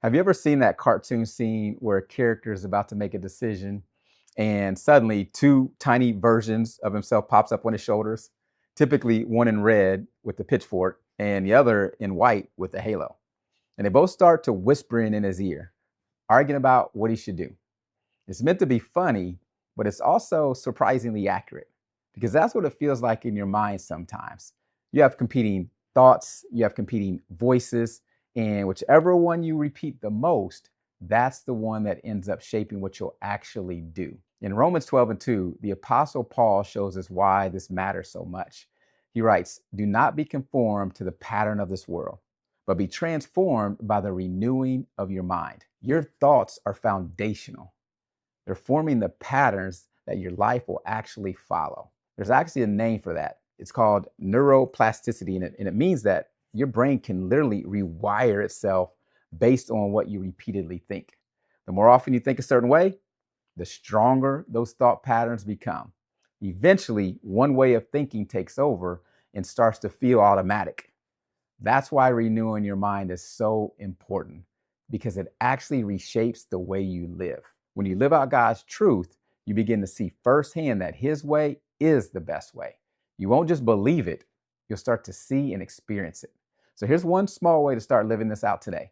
Have you ever seen that cartoon scene where a character is about to make a decision and suddenly two tiny versions of himself pops up on his shoulders? Typically one in red with the pitchfork and the other in white with the halo. And they both start to whispering in his ear, arguing about what he should do. It's meant to be funny, but it's also surprisingly accurate because that's what it feels like in your mind sometimes. You have competing thoughts, you have competing voices, and whichever one you repeat the most, that's the one that ends up shaping what you'll actually do. In Romans 12 and 2, the Apostle Paul shows us why this matters so much. He writes, "Do not be conformed to the pattern of this world, but be transformed by the renewing of your mind." Your thoughts are foundational. They're forming the patterns that your life will actually follow. There's actually a name for that. It's called neuroplasticity, and it means that your brain can literally rewire itself based on what you repeatedly think. The more often you think a certain way, the stronger those thought patterns become. Eventually, one way of thinking takes over and starts to feel automatic. That's why renewing your mind is so important because it actually reshapes the way you live. When you live out God's truth, you begin to see firsthand that His way is the best way. You won't just believe it, you'll start to see and experience it. So here's one small way to start living this out today.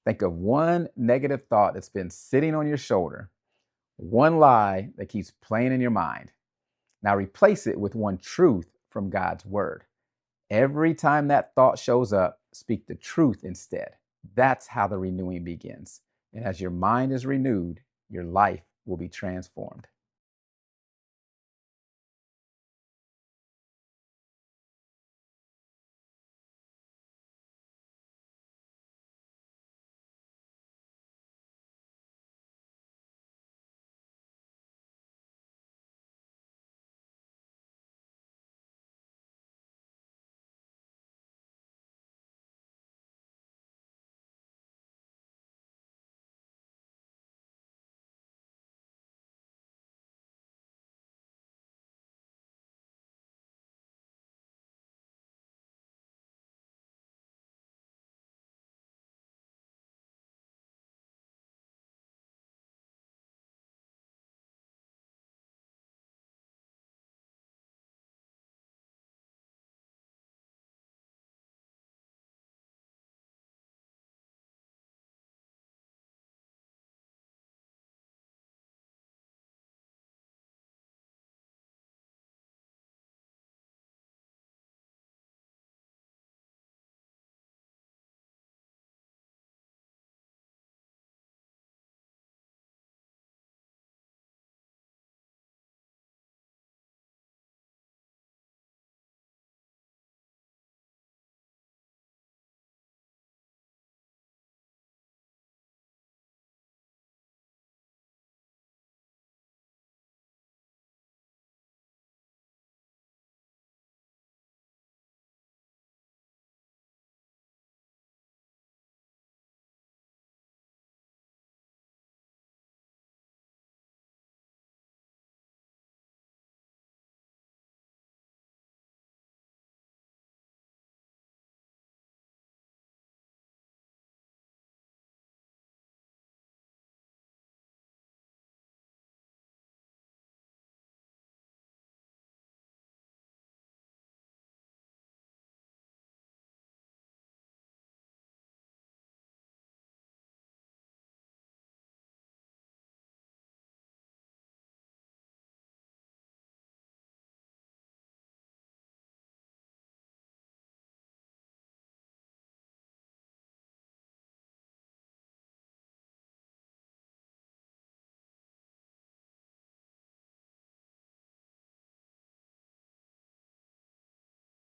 Think of one negative thought that's been sitting on your shoulder, one lie that keeps playing in your mind. Now replace it with one truth from God's word. Every time that thought shows up, speak the truth instead. That's how the renewing begins. And as your mind is renewed, your life will be transformed.